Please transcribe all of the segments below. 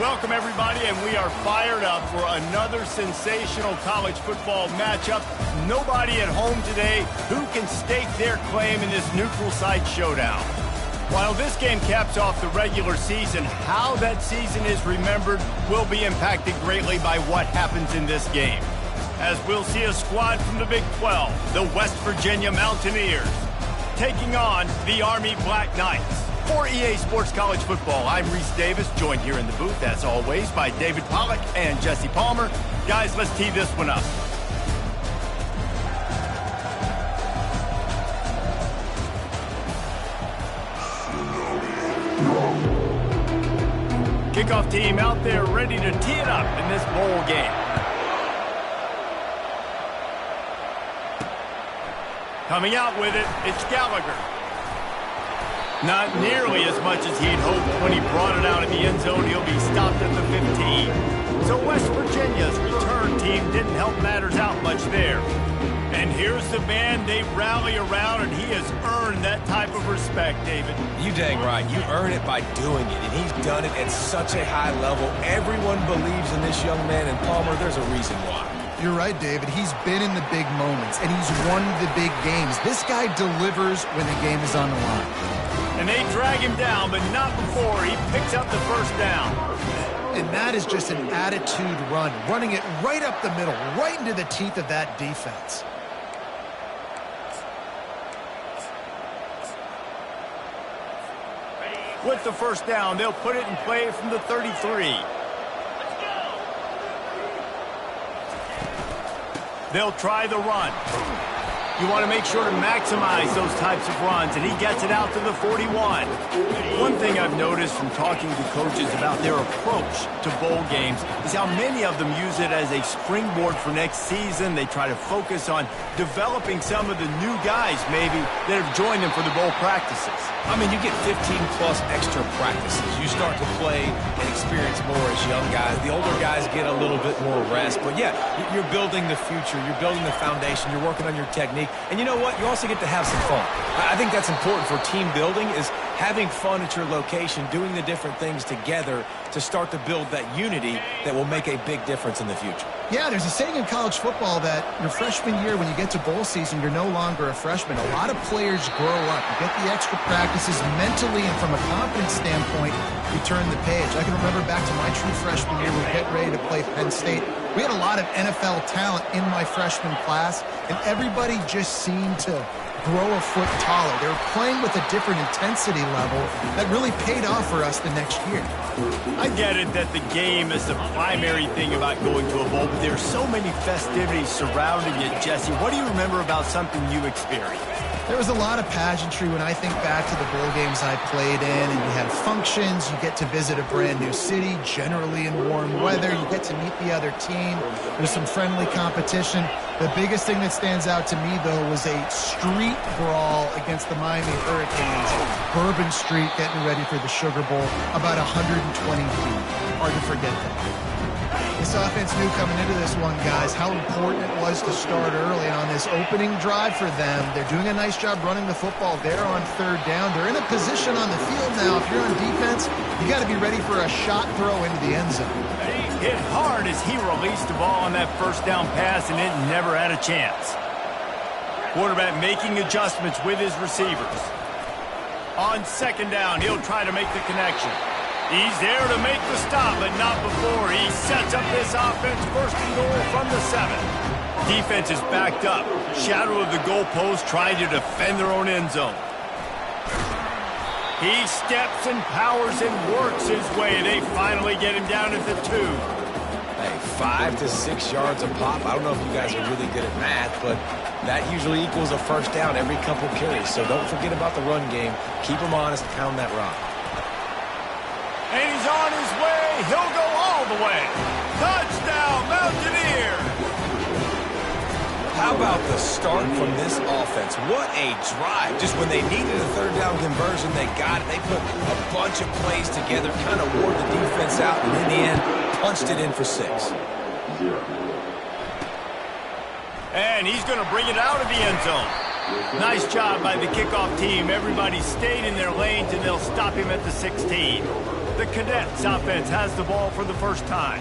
Welcome, everybody, and we are fired up for another sensational college football matchup. Nobody at home today who can stake their claim in this neutral site showdown. While this game caps off the regular season, how that season is remembered will be impacted greatly by what happens in this game. As we'll see a squad from the Big 12, the West Virginia Mountaineers, taking on the Army Black Knights. For EA Sports College Football, I'm Reese Davis, joined here in the booth, as always, by David Pollack and Jesse Palmer. Guys, let's tee this one up. Kickoff team out there ready to tee it up in this bowl game. Coming out with it, it's Gallagher. Not nearly as much as he'd hoped when he brought it out in the end zone. He'll be stopped at the 15. So West Virginia's return team didn't help matters out much there. And here's the man they rally around, and he has earned that type of respect, David. You dang right. You earn it by doing it, and he's done it at such a high level. Everyone believes in this young man, and Palmer, there's a reason why. You're right, David. He's been in the big moments, and he's won the big games. This guy delivers when the game is on the line. And they drag him down, but not before he picks up the first down. And that is just an attitude run, running it right up the middle, right into the teeth of that defense. With the first down, they'll put it in play from the 33. They'll try the run. You want to make sure to maximize those types of runs, and he gets it out to the 41. One thing I've noticed from talking to coaches about their approach to bowl games is how many of them use it as a springboard for next season. They try to focus on developing some of the new guys, maybe, that have joined them for the bowl practices. I mean, you get 15-plus extra practices. You start to play and experience more as young guys. The older guys get a little bit more rest. But, yeah, you're building the future. You're building the foundation. You're working on your technique. And you know what? You also get to have some fun. I think that's important for team building, is having fun at your location, doing the different things together to start to build that unity that will make a big difference in the future. Yeah, there's a saying in college football that your freshman year, when you get to bowl season, you're no longer a freshman. A lot of players grow up. You get the extra practices mentally, and from a confidence standpoint, you turn the page. I can remember back to my true freshman year, we're getting ready to play Penn State. We had a lot of NFL talent in my freshman class, and everybody just seemed to grow a foot taller. They were playing with a different intensity level that really paid off for us the next year. I get it that the game is the primary thing about going to a bowl, but there's so many festivities surrounding it, Jesse. What do you remember about something you experienced? There was a lot of pageantry when I think back to the bowl games I played in, and you had functions, you get to visit a brand new city, generally in warm weather, you get to meet the other team, there's some friendly competition. The biggest thing that stands out to me, though, was a street brawl against the Miami Hurricanes. Bourbon Street getting ready for the Sugar Bowl, about 120 feet. Hard to forget that. This offense knew coming into this one, guys, how important it was to start early. And on this opening drive for them, they're doing a nice job running the football there on third down. They're in a position on the field now. If you're on defense, you got to be ready for a shot throw into the end zone. He hit hard as he released the ball on that first down pass, and it never had a chance. Quarterback making adjustments with his receivers. On second down, he'll try to make the connection. He's there to make the stop, but not before. He sets up this offense first and goal from the 7. Defense is backed up. Shadow of the goalpost, trying to defend their own end zone. He steps and powers and works his way. They finally get him down at the 2. Hey, 5 to 6 yards a pop. I don't know if you guys are really good at math, but that usually equals a first down every couple carries. So don't forget about the run game. Keep them honest, pound that rock. And he's on his way. He'll go all the way. Touchdown, Mountaineer. How about the start from this offense? What a drive. Just when they needed a third down conversion, they got it. They put a bunch of plays together, kind of wore the defense out, and in the end, punched it in for 6. And he's going to bring it out of the end zone. Nice job by the kickoff team. Everybody stayed in their lanes, and they'll stop him at the 16. The Cadets offense has the ball for the first time.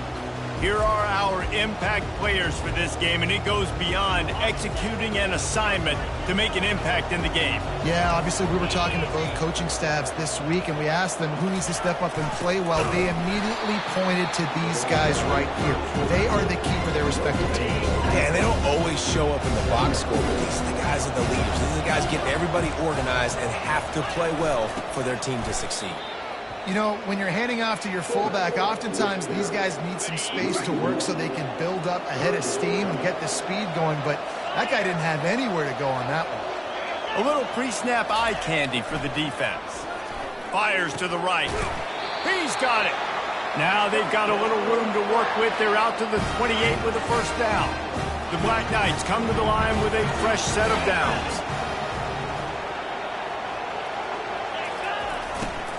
Here are our impact players for this game, and it goes beyond executing an assignment to make an impact in the game. Yeah, obviously we were talking to both coaching staffs this week, and we asked them who needs to step up and play well. They immediately pointed to these guys right here. They are the key for their respective teams. Yeah, and they don't always show up in the box score, but these are the guys that are the leaders. These are the guys getting everybody organized and have to play well for their team to succeed. You know, when you're handing off to your fullback, oftentimes these guys need some space to work so they can build up a head of steam and get the speed going, but that guy didn't have anywhere to go on that one. A little pre-snap eye candy for the defense. Fires to the right. He's got it. Now they've got a little room to work with. They're out to the 28 with a first down. The Black Knights come to the line with a fresh set of downs.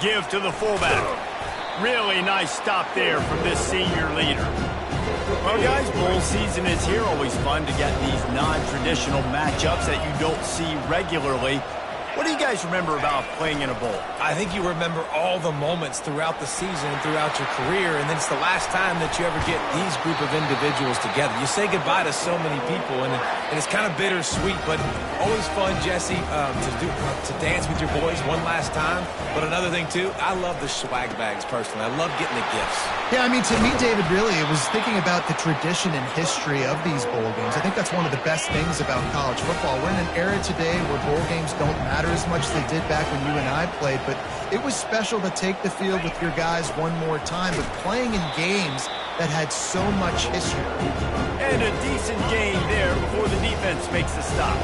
Give to the fullback. Really nice stop there from this senior leader. Well, guys, bowl season is here. Always fun to get these non-traditional matchups that you don't see regularly. What do you guys remember about playing in a bowl? I think you remember all the moments throughout the season and throughout your career, and then it's the last time that you ever get these group of individuals together. You say goodbye to so many people, and it's kind of bittersweet, but always fun, Jesse, to dance with your boys one last time. But another thing, too, I love the swag bags, personally. I love getting the gifts. Yeah, I mean, to me, David, really, it was thinking about the tradition and history of these bowl games. I think that's one of the best things about college football. We're in an era today where bowl games don't matter as much as they did back when you and I played, but it was special to take the field with your guys one more time, but playing in games that had so much history. And a decent gain there before the defense makes the stop.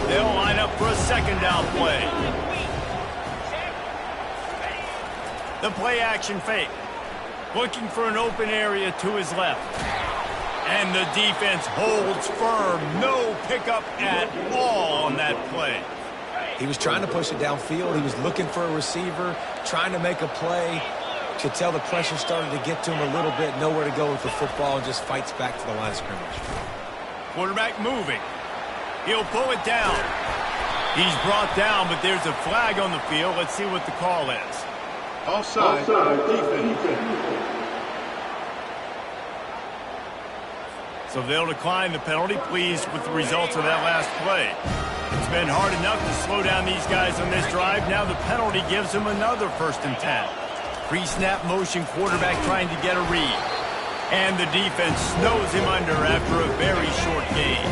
They'll line up for a second down play. The play action fake. Looking for an open area to his left. And the defense holds firm. No pickup at all on that play. He was trying to push it downfield. He was looking for a receiver, trying to make a play. Could tell the pressure started to get to him a little bit. Nowhere to go with the football and just fights back to the line of scrimmage. Quarterback moving. He'll pull it down. He's brought down, but there's a flag on the field. Let's see what the call is. Offside. Defense. So they'll decline the penalty. Pleased with the results of that last play. It's been hard enough to slow down these guys on this drive. Now the penalty gives them another 1st and 10. Pre-snap motion, quarterback trying to get a read. And the defense snows him under after a very short gain.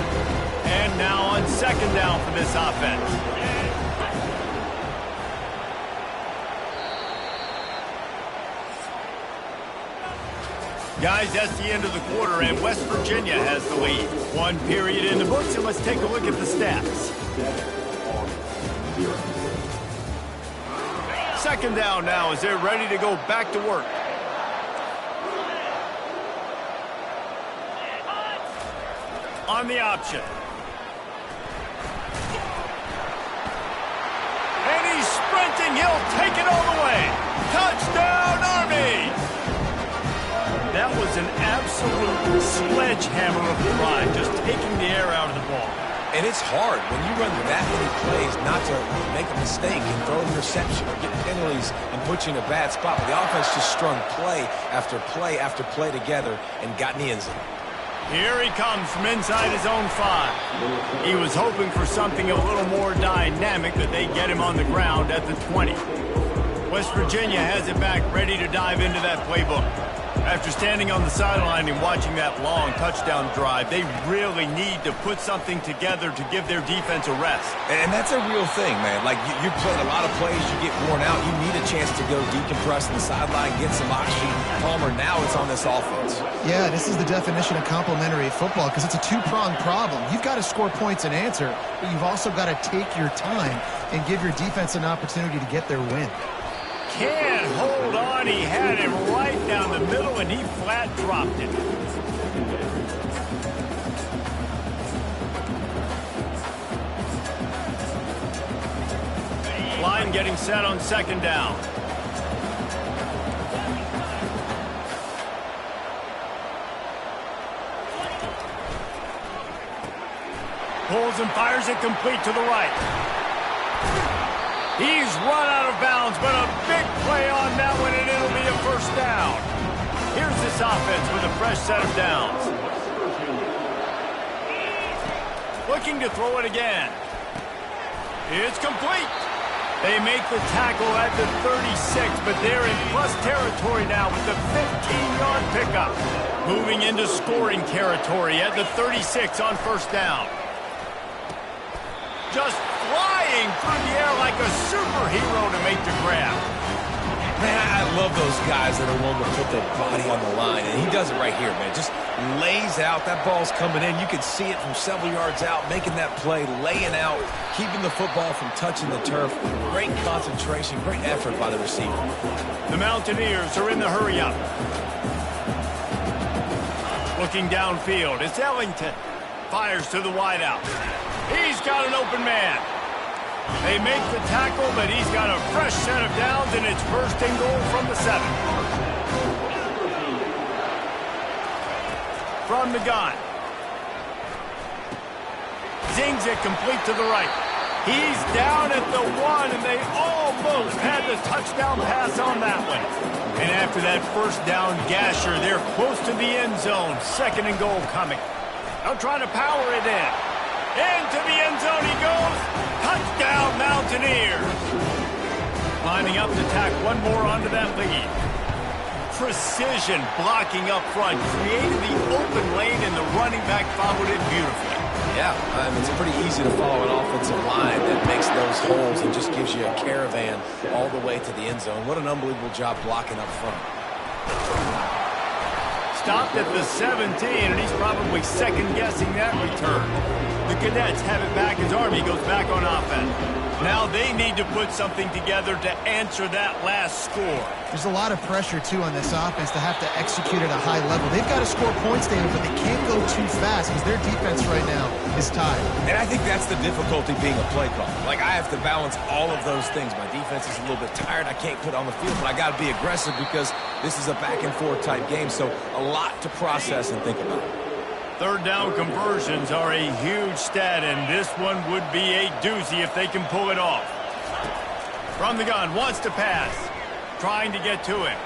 And now on second down for this offense. Guys, that's the end of the quarter, and West Virginia has the lead. One period in the books, and let's take a look at the stats. Second down now as they're ready to go back to work. On the option. And he's sprinting. He'll take it all the way. Touchdown, Army! That was an absolute sledgehammer of a drive, just taking the air out of the ball. And it's hard when you run that many plays not to make a mistake and throw an interception or get penalties and put you in a bad spot. But the offense just strung play after play after play together and got in the end zone. Here he comes from inside his own 5. He was hoping for something a little more dynamic, but they get him on the ground at the 20. West Virginia has it back, ready to dive into that playbook. After standing on the sideline and watching that long touchdown drive, they really need to put something together to give their defense a rest. And that's a real thing, man. Like, you played a lot of plays, you get worn out, you need a chance to go decompress on the sideline, get some oxygen. Palmer, now it's on this offense. Yeah, this is the definition of complementary football because it's a two-pronged problem. You've got to score points and answer, but you've also got to take your time and give your defense an opportunity to get their win. Can't hold on. He had it right down the middle, and he flat dropped it. Line getting set on second down. Pulls and fires it complete to the right. He's run out of bounds, but a big play on that one, and it'll be a first down. Here's this offense with a fresh set of downs. Looking to throw it again. It's complete. They make the tackle at the 36, but they're in plus territory now with the 15-yard pickup. Moving into scoring territory at the 36 on first down. Just flying through the air like a superhero to make the grab. Man, I love those guys that are willing to put their body on the line, and he does it right here, man. Just lays out. That ball's coming in. You can see it from several yards out, making that play, laying out, keeping the football from touching the turf. Great concentration, great effort by the receiver. The Mountaineers are in the hurry-up. Looking downfield, it's Ellington. Fires to the wideout. He's got an open man. They make the tackle, but he's got a fresh set of downs, and it's first and goal from the 7. From the gun. Zings it complete to the right. He's down at the 1, and they almost had the touchdown pass on that one. And after that first down gasher, they're close to the end zone. Second and goal coming. They'll try to power it in. Into the end zone he goes. Touchdown, Mountaineers. Lining up to tack one more onto that lead. Precision blocking up front. Created the open lane, and the running back followed it beautifully. Yeah, it's pretty easy to follow an offensive line that makes those holes and just gives you a caravan all the way to the end zone. What an unbelievable job blocking up front. Stopped at the 17, and he's probably second-guessing that return. The Cadets have it back as Army goes back on offense. Now they need to put something together to answer that last score. There's a lot of pressure, too, on this offense to have to execute at a high level. They've got to score points, David, but they can't go too fast because their defense right now is tired. And I think that's the difficulty being a play caller. Like, I have to balance all of those things. My defense is a little bit tired. I can't put on the field, but I got to be aggressive because this is a back-and-forth type game, so a lot to process and think about. Third down conversions are a huge stat, and this one would be a doozy if they can pull it off. From the gun, wants to pass. Trying to get to him.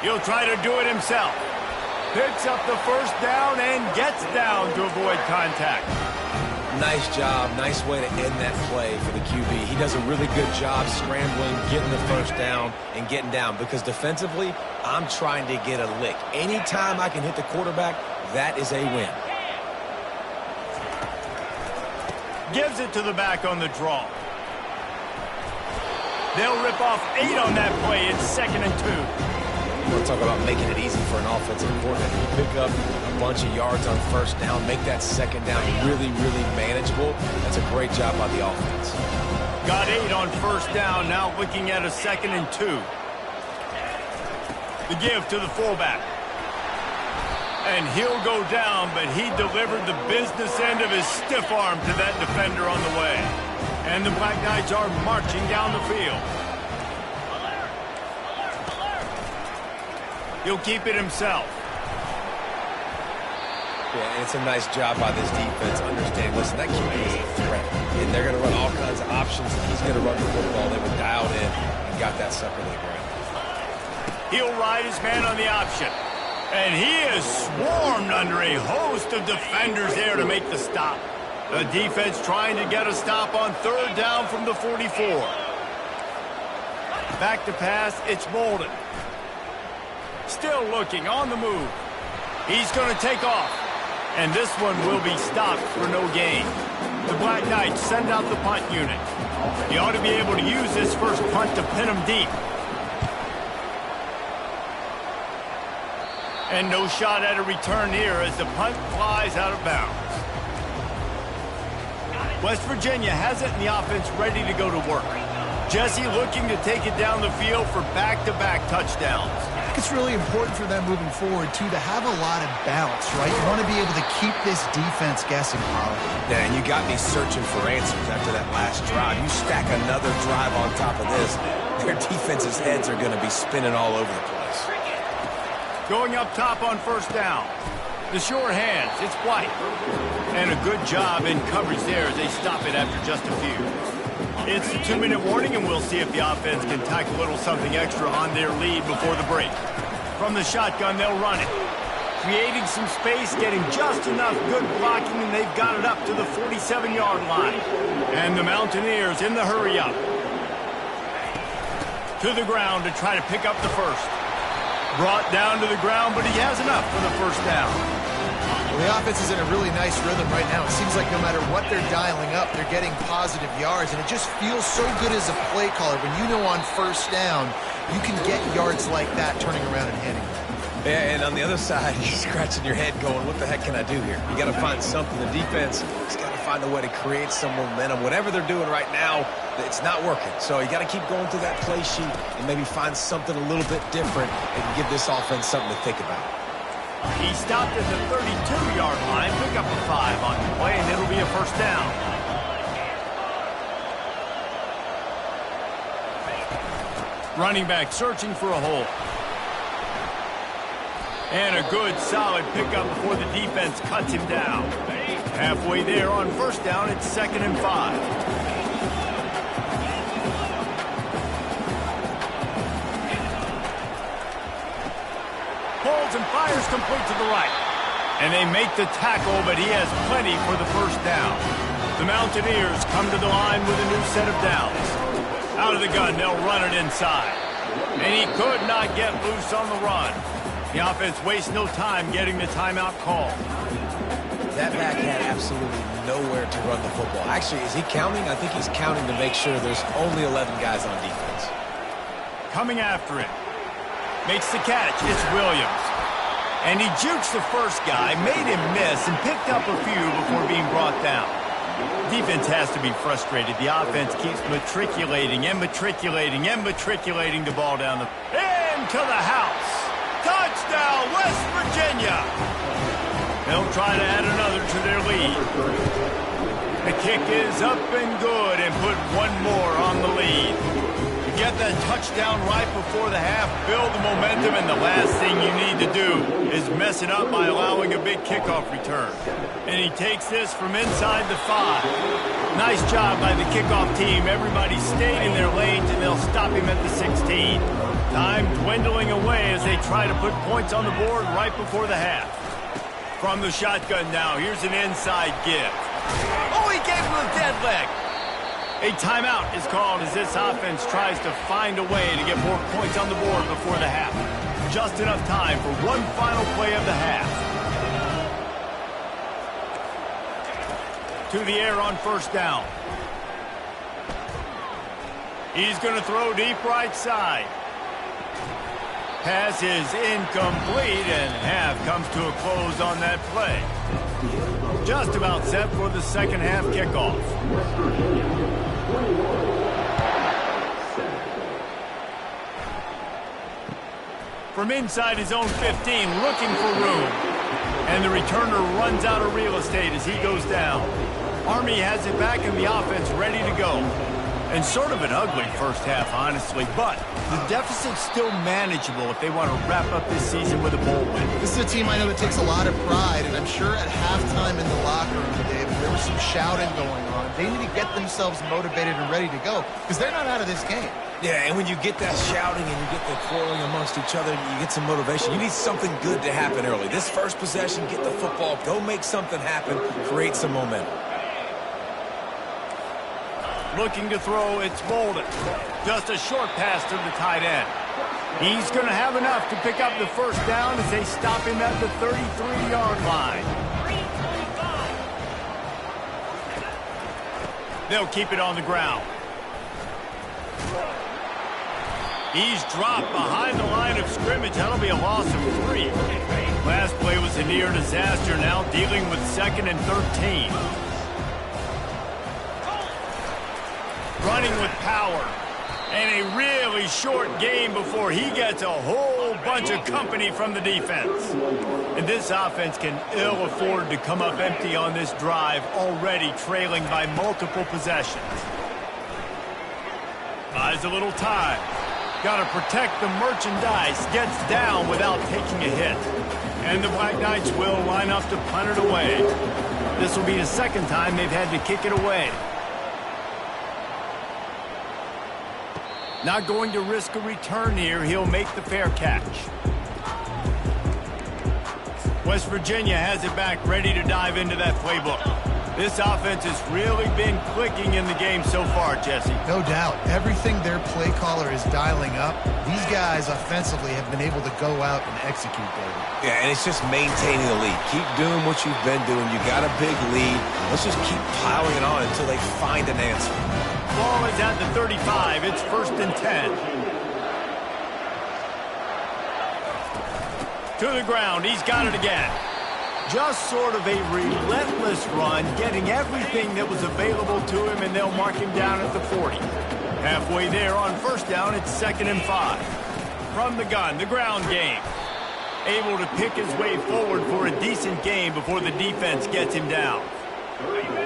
He'll try to do it himself. Picks up the first down and gets down to avoid contact. Nice job. Nice way to end that play for the QB. He does a really good job scrambling, getting the first down, and getting down. Because defensively, I'm trying to get a lick. Anytime I can hit the quarterback, that is a win. Gives it to the back on the draw. They'll rip off 8 on that play. It's 2nd and 2. You want to talk about making it easy for an offensive coordinator. You pick up a bunch of yards on first down, make that second down really, really manageable. That's a great job by the offense. Got 8 on first down. Now looking at a 2nd and 2. The give to the fullback. And he'll go down, but he delivered the business end of his stiff arm to that defender on the way. And the Black Knights are marching down the field. He'll keep it himself. Yeah, and it's a nice job by this defense. Understand, listen, that QB is a threat. And they're going to run all kinds of options. He's going to run the football. They were dialed in and got that sucker to the ground. He'll ride his man on the option. And he is swarmed under a host of defenders there to make the stop. The defense trying to get a stop on third down from the 44. Back to pass, it's Bolden. Still looking, on the move. He's going to take off. And this one will be stopped for no gain. The Black Knights send out the punt unit. He ought to be able to use this first punt to pin him deep. And no shot at a return here as the punt flies out of bounds. West Virginia has it in the offense ready to go to work. Jesse looking to take it down the field for back-to-back touchdowns. I think it's really important for them moving forward, too, to have a lot of bounce, right? You want to be able to keep this defense guessing, Holly. Yeah, and you got me searching for answers after that last drive. You stack another drive on top of this, their defense's heads are going to be spinning all over the place. Going up top on first down. The sure hands, it's White. And a good job in coverage there as they stop it after just a few. It's the 2-minute warning, and we'll see if the offense can tack a little something extra on their lead before the break. From the shotgun, they'll run it. Creating some space, getting just enough good blocking, and they've got it up to the 47-yard line. And the Mountaineers in the hurry-up. To the ground to try to pick up the first. Brought down to the ground, but he has enough for the first down. Well, the offense is in a really nice rhythm right now. It seems like no matter what they're dialing up, they're getting positive yards, and it just feels so good as a play caller when you know on first down you can get yards like that turning around and hitting. Yeah, and on the other side, you're scratching your head going, what the heck can I do here? You got to find something. The defense has got to find a way to create some momentum. Whatever they're doing right now, it's not working. So you got to keep going through that play sheet and maybe find something a little bit different and give this offense something to think about. He stopped at the 32-yard line, pick up a 5 on the play, and it'll be a first down. Running back searching for a hole. And a good, solid pickup before the defense cuts him down. Halfway there on first down, it's 2nd and 5. Pulls and fires complete to the right. And they make the tackle, but he has plenty for the first down. The Mountaineers come to the line with a new set of downs. Out of the gun, they'll run it inside. And he could not get loose on the run. The offense wastes no time getting the timeout call. That back had absolutely nowhere to run the football. Actually, is he counting? I think he's counting to make sure there's only 11 guys on defense. Coming after it. Makes the catch. It's Williams. And he jukes the first guy, made him miss, and picked up a few before being brought down. Defense has to be frustrated. The offense keeps matriculating and matriculating and matriculating the ball down into the house. Touchdown, West Virginia! They'll try to add another to their lead. The kick is up and good and put one more on the lead. You get that touchdown right before the half, build the momentum, and the last thing you need to do is mess it up by allowing a big kickoff return. And he takes this from inside the 5. Nice job by the kickoff team. Everybody stayed in their lanes, and they'll stop him at the 16. Time dwindling away as they try to put points on the board right before the half. From the shotgun now, here's an inside give. Oh, he gave him a dead leg. A timeout is called as this offense tries to find a way to get more points on the board before the half. Just enough time for one final play of the half. To the air on first down. He's going to throw deep right side. Pass is incomplete, and half comes to a close on that play. Just about set for the second half kickoff. From inside his own 15, looking for room. And the returner runs out of real estate as he goes down. Army has it back and the offense ready to go. And sort of an ugly first half, honestly, but the deficit's still manageable if they want to wrap up this season with a bowl win. This is a team I know that takes a lot of pride, and I'm sure at halftime in the locker room today, there was some shouting going on. They need to get themselves motivated and ready to go, because they're not out of this game. Yeah, and when you get that shouting and you get the quarreling amongst each other, you get some motivation. You need something good to happen early. This first possession, get the football, go make something happen, create some momentum. Looking to throw, it's Bolden. Just a short pass to the tight end. He's going to have enough to pick up the first down as they stop him at the 33-yard line. They'll keep it on the ground. He's dropped behind the line of scrimmage. That'll be a loss of 3. Last play was a near disaster, now dealing with 2nd and 13. Running with power. And a really short game before he gets a whole bunch of company from the defense. And this offense can ill afford to come up empty on this drive, already trailing by multiple possessions. Buys a little time. Got to protect the merchandise. Gets down without taking a hit. And the Black Knights will line up to punt it away. This will be the second time they've had to kick it away. Not going to risk a return here. He'll make the fair catch. West Virginia has it back, ready to dive into that playbook. This offense has really been clicking in the game so far, Jesse. No doubt. Everything their play caller is dialing up, these guys offensively have been able to go out and execute, David. Yeah, and it's just maintaining the lead. Keep doing what you've been doing. You got a big lead. Let's just keep piling it on until they find an answer. Ball is at the 35. It's 1st and 10. To the ground. He's got it again. Just sort of a relentless run, getting everything that was available to him, and they'll mark him down at the 40. Halfway there on 1st down, it's 2nd and 5. From the gun, the ground game. Able to pick his way forward for a decent game before the defense gets him down.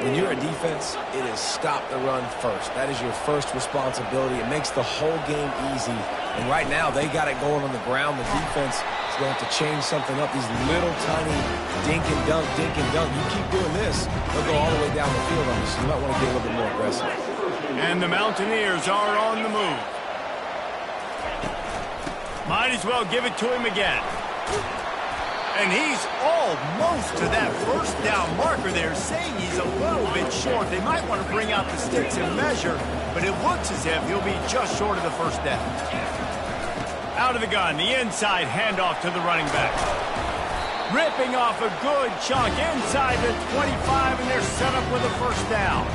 When you're a defense, it is stop the run first. That is your first responsibility. It makes the whole game easy. And right now, they got it going on the ground. The defense is going to have to change something up. These little tiny dink and dunk, dink and dunk. You keep doing this, they'll go all the way down the field on you. So you might want to get a little bit more aggressive. And the Mountaineers are on the move. Might as well give it to him again. And he's almost to that 1st down marker there, saying he's a little bit short. They might want to bring out the sticks and measure, but it looks as if he'll be just short of the 1st down. Out of the gun, the inside handoff to the running back. Ripping off a good chunk inside the 25, and they're set up with a 1st down.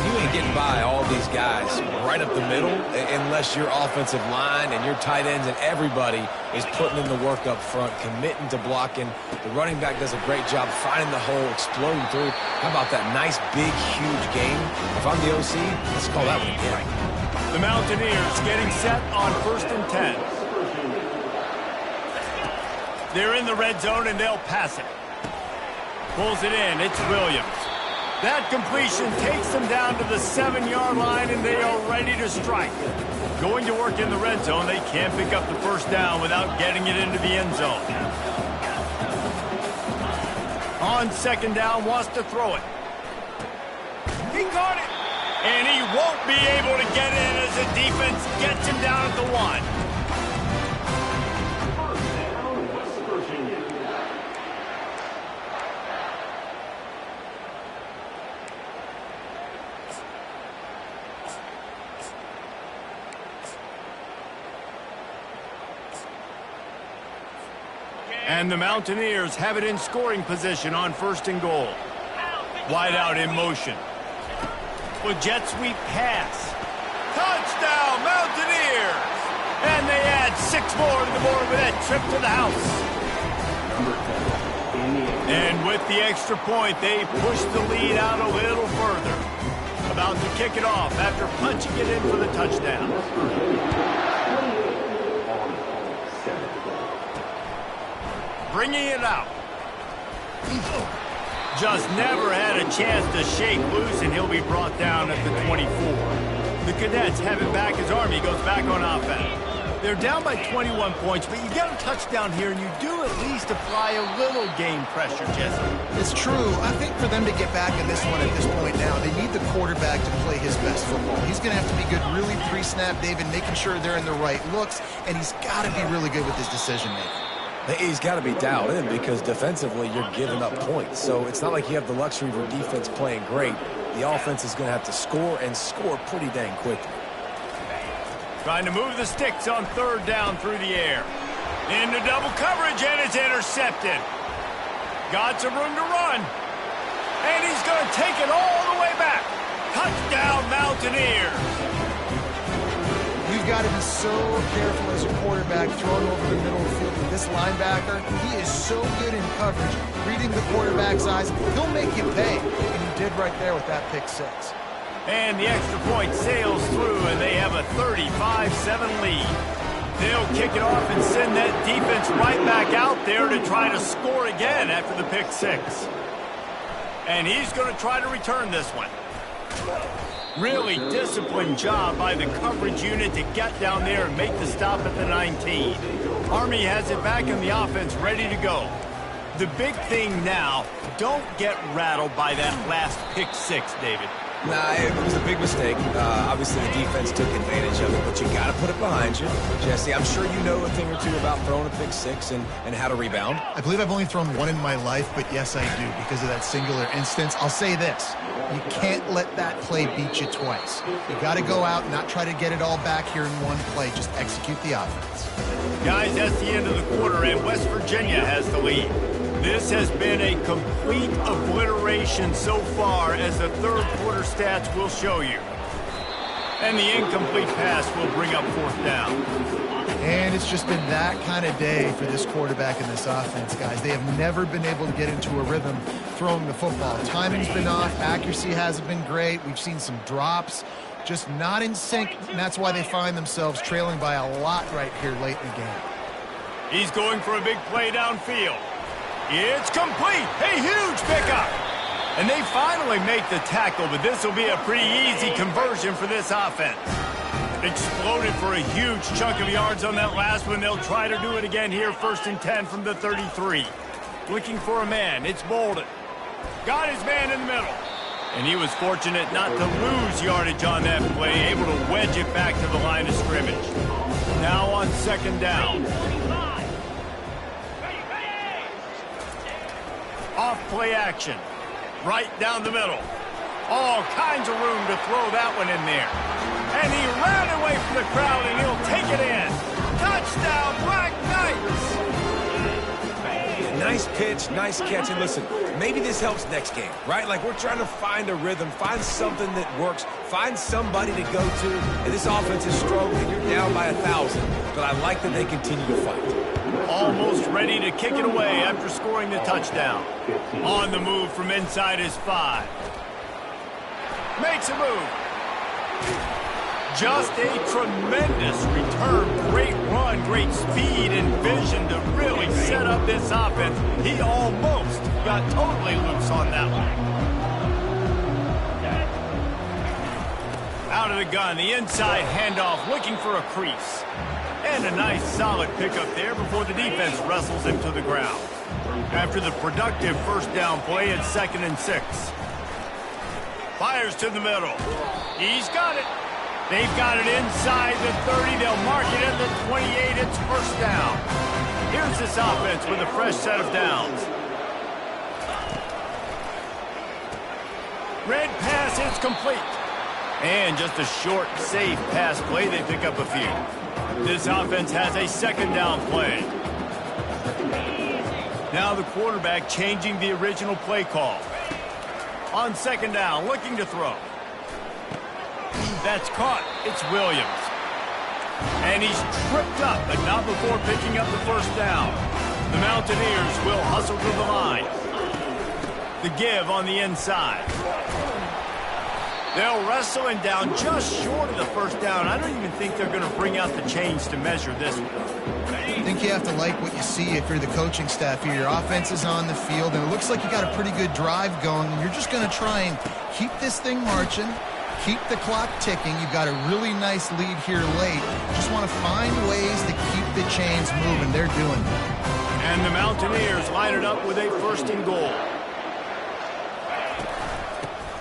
You ain't getting by all these guys right up the middle unless your offensive line and your tight ends and everybody is putting in the work up front, committing to blocking. The running back does a great job finding the hole, exploding through. How about that nice, big, huge game? If I'm the OC, let's call that one again. The Mountaineers getting set on 1st and 10. They're in the red zone, and they'll pass it. Pulls it in. It's Williams. That completion takes them down to the 7-yard line, and they are ready to strike. Going to work in the red zone, they can't pick up the 1st down without getting it into the end zone. On 2nd down, wants to throw it. He caught it. And he won't be able to get in as the defense gets him down at the 1. And the Mountaineers have it in scoring position on 1st and goal. Wide out in motion. With jet sweep pass. Touchdown, Mountaineers! And they add 6 more to the board with that trip to the house. And with the extra point, they push the lead out a little further. About to kick it off after punching it in for the touchdown. Bringing it out. Just never had a chance to shake loose, and he'll be brought down at the 24. The Cadets have it back as Army goes back on offense. They're down by 21 points, but you get a touchdown here, and you do at least apply a little game pressure, Jesse. It's true. I think for them to get back in this one at this point now, they need the quarterback to play his best football. He's going to have to be good really pre-snap, David, making sure they're in the right looks, and he's got to be really good with his decision-making. He's got to be dialed in because defensively you're giving up points. So it's not like you have the luxury of your defense playing great. The offense is going to have to score and score pretty dang quickly. Trying to move the sticks on 3rd down through the air. Into double coverage, and it's intercepted. Got some room to run. And he's going to take it all the way back. Touchdown, Mountaineers. You've got to be so careful as a quarterback throwing over the middle of the field with this linebacker. He is so good in coverage, reading the quarterback's eyes. He'll make you pay, and he did right there with that pick 6. And the extra point sails through, and they have a 35-7 lead. They'll kick it off and send that defense right back out there to try to score again after the pick 6. And he's going to try to return this one. Really disciplined job by the coverage unit to get down there and make the stop at the 19. Army has it back in the offense, ready to go. The big thing now, don't get rattled by that last pick 6, David. Nah, it was a big mistake. Obviously, the defense took advantage of it, but you got to put it behind you. Jesse, I'm sure you know a thing or two about throwing a pick six and how to rebound. I believe I've only thrown one in my life, but yes, I do because of that singular instance. I'll say this. You can't let that play beat you twice. You got to go out and not try to get it all back here in one play. Just execute the offense. Guys, that's the end of the quarter, and West Virginia has the lead. This has been a complete obliteration so far, as the third quarter stats will show you. And the incomplete pass will bring up fourth down. And it's just been that kind of day for this quarterback and this offense, guys. They have never been able to get into a rhythm throwing the football. Timing's been off. Accuracy hasn't been great. We've seen some drops. Just not in sync, and that's why they find themselves trailing by a lot right here late in the game. He's going for a big play downfield. It's complete. A huge pickup. And they finally make the tackle, but this will be a pretty easy conversion for this offense. Exploded for a huge chunk of yards on that last one. They'll try to do it again here, 1st and 10 from the 33. Looking for a man. It's Bolden. Got his man in the middle. And he was fortunate not to lose yardage on that play, able to wedge it back to the line of scrimmage. Now on 2nd down. Off play action. Right down the middle. All kinds of room to throw that one in there. And he ran away from the crowd, and he'll take it in. Touchdown, Black Knights! Nice pitch, nice catch. And listen, maybe this helps next game, right? Like, we're trying to find a rhythm, find something that works, find somebody to go to. And this offense is struggling. You're down by 1,000. But I like that they continue to fight. Almost ready to kick it away after scoring the touchdown. On the move from inside his 5. Makes a move. Just a tremendous return. Great run, great speed and vision to really set up this offense. He almost got totally loose on that one. Out of the gun, the inside handoff, looking for a crease. And a nice solid pickup there before the defense wrestles him to the ground. After the productive 1st down play, it's 2nd and 6. Fires to the middle. He's got it. They've got it inside the 30. They'll mark it at the 28. It's 1st down. Here's this offense with a fresh set of downs. Red pass, it's complete. And just a short, safe pass play. They pick up a few. This offense has a 2nd down play. Now the quarterback changing the original play call. On 2nd down, looking to throw. That's caught. It's Williams. And he's tripped up, but not before picking up the 1st down. The Mountaineers will hustle to the line. The give on the inside. They'll wrestle him down just short of the 1st down. I don't even think they're going to bring out the chains to measure this one. I think you have to like what you see if you're the coaching staff here. Your offense is on the field, and it looks like you got a pretty good drive going, and you're just going to try and keep this thing marching, keep the clock ticking. You've got a really nice lead here late. Just want to find ways to keep the chains moving. They're doing it. And the Mountaineers line it up with a 1st and goal.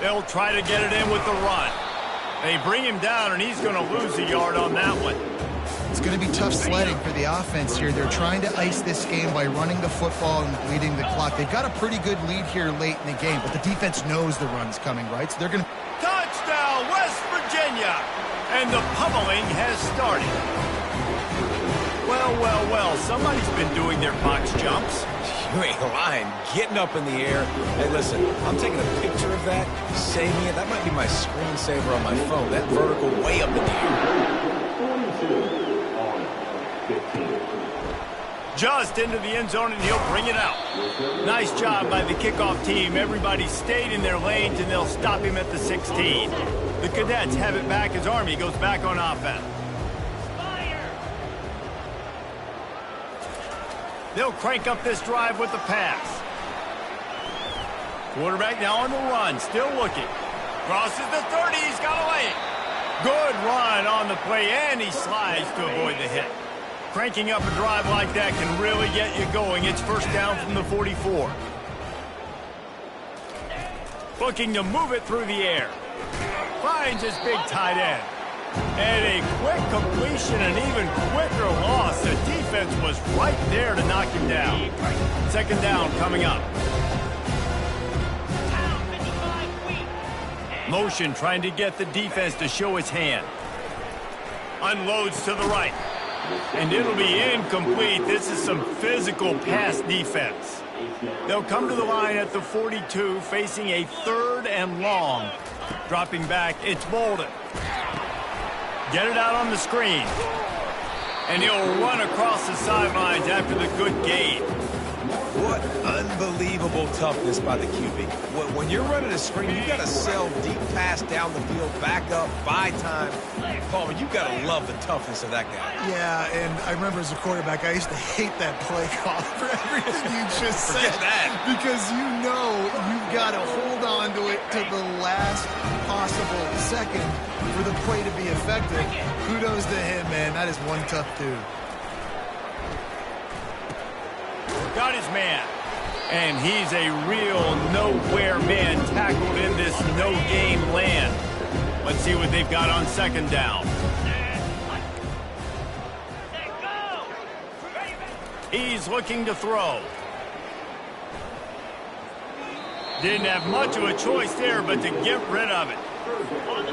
They'll try to get it in with the run. They bring him down, and he's going to lose a yard on that one. It's going to be tough sledding for the offense here. They're trying to ice this game by running the football and leading the clock. They've got a pretty good lead here late in the game, but the defense knows the run's coming, right? So they're going to... Touchdown, West Virginia! And the pummeling has started. Well, well, well, somebody's been doing their box jumps. You ain't lying. Getting up in the air. Hey, listen, I'm taking a picture of that, saving it. That might be my screensaver on my phone. That vertical way up in the air. Just into the end zone, and he'll bring it out. Nice job by the kickoff team. Everybody stayed in their lanes, and they'll stop him at the 16. The Cadets have it back as Army goes back on offense. They'll crank up this drive with the pass. Quarterback now on the run, still looking. Crosses the 30, he's got a lane. Good run on the play, and he slides to avoid the hit. Cranking up a drive like that can really get you going. It's 1st down from the 44. Looking to move it through the air. Finds his big tight end. And a quick completion, an even quicker loss. The defense was right there to knock him down. Second down coming up. Motion trying to get the defense to show its hand. Unloads to the right. And it'll be incomplete. This is some physical pass defense. They'll come to the line at the 42, facing a 3rd and long. Dropping back, it's Bolden. Get it out on the screen. And he'll run across the sidelines after the good gain. What unbelievable toughness by the QB. When you're running a screen, you got to sell deep pass down the field, back up, buy time. Palmer, you got to love the toughness of that guy. Yeah, and I remember as a quarterback, I used to hate that play call for everything you just said. Forget that. Because you know you've got to hold on to it to the last possible second for the play to be effective. Kudos to him, man. That is one tough dude. Got his man. And he's a real nowhere man tackled in this no-game land. Let's see what they've got on second down. He's looking to throw. Didn't have much of a choice there, but to get rid of it.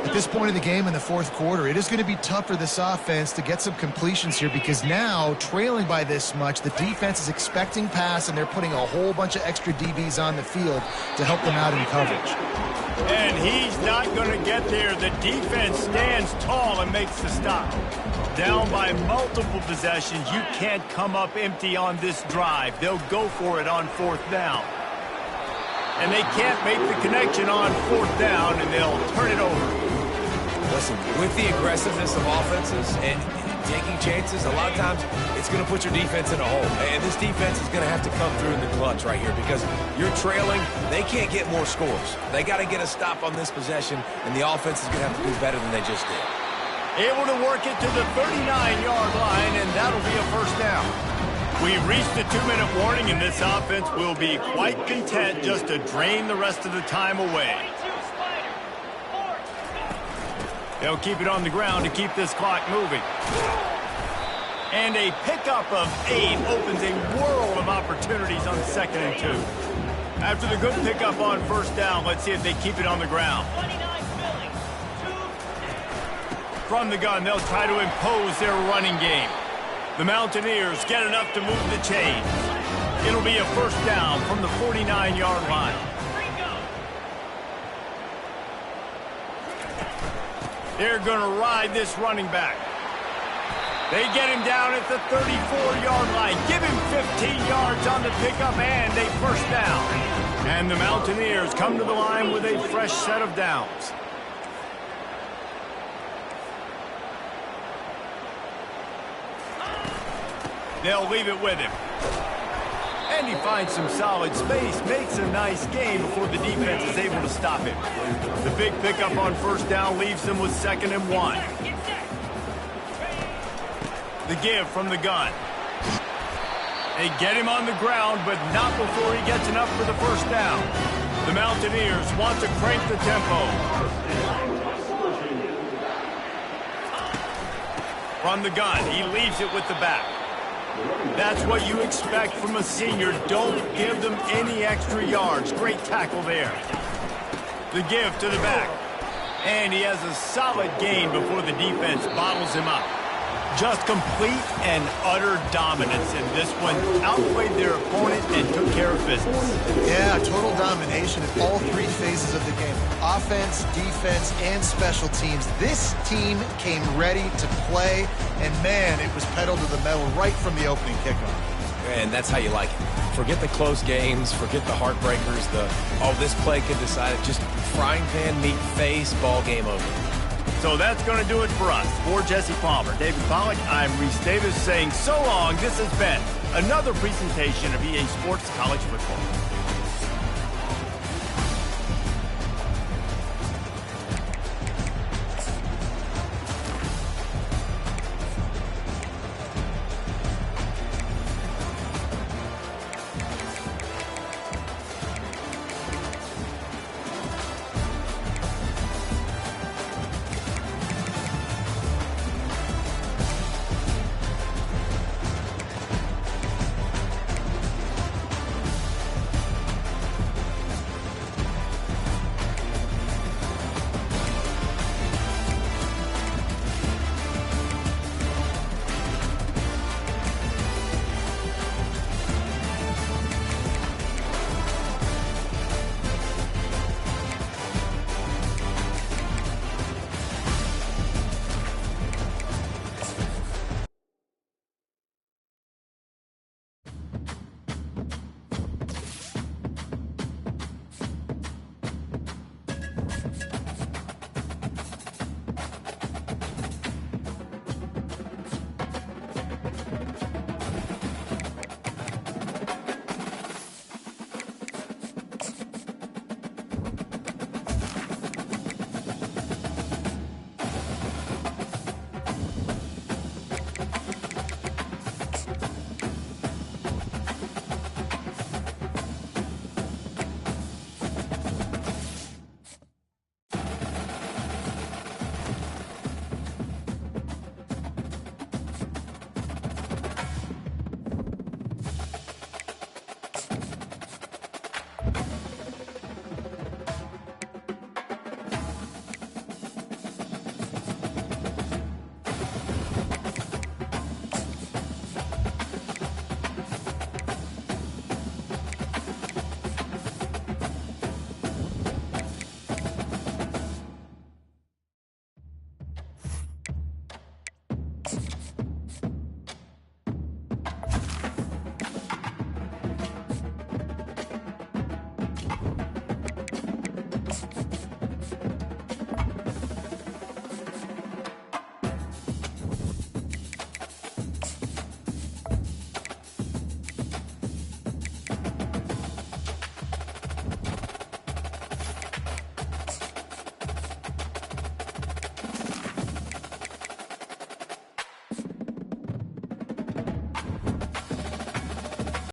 At this point in the game in the 4th quarter, it is going to be tough for this offense to get some completions here because now, trailing by this much, the defense is expecting pass, and they're putting a whole bunch of extra DBs on the field to help them out in coverage. And he's not going to get there. The defense stands tall and makes the stop. Down by multiple possessions, you can't come up empty on this drive. They'll go for it on 4th down. And they can't make the connection on 4th down, and they'll turn it over. Listen, with the aggressiveness of offenses and taking chances, a lot of times it's going to put your defense in a hole. And this defense is going to have to come through in the clutch right here because you're trailing. They can't get more scores. They got to get a stop on this possession, and the offense is going to have to do better than they just did. Able to work it to the 39-yard line, and that'll be a first down. We've reached the 2-minute warning, and this offense will be quite content just to drain the rest of the time away. They'll keep it on the ground to keep this clock moving. And a pickup of 8 opens a world of opportunities on 2nd and 2. After the good pickup on 1st down, let's see if they keep it on the ground. From the gun, they'll try to impose their running game. The Mountaineers get enough to move the chains. It'll be a first down from the 49-yard line. They're going to ride this running back. They get him down at the 34-yard line. Give him 15 yards on the pickup and a first down. And the Mountaineers come to the line with a fresh set of downs. They'll leave it with him. And he finds some solid space, makes a nice gain before the defense is able to stop him. The big pickup on 1st down leaves them with 2nd and 1. The give from the gun. They get him on the ground, but not before he gets enough for the first down. The Mountaineers want to crank the tempo. From the gun, he leaves it with the back. That's what you expect from a senior. Don't give them any extra yards. Great tackle there. The give to the back. And he has a solid gain before the defense bottles him up. Just complete and utter dominance in this one. Outplayed their opponent and took care of business. Yeah, total domination in all 3 phases of the game. Offense, defense, and special teams. This team came ready to play, and man, it was pedal to the metal right from the opening kickoff. And that's how you like it. Forget the close games, forget the heartbreakers, this play could decide it. Just frying pan, meat face, ball game over. So that's going to do it for us. For Jesse Palmer, David Pollack, I'm Reese Davis saying so long. This has been another presentation of EA Sports College Football.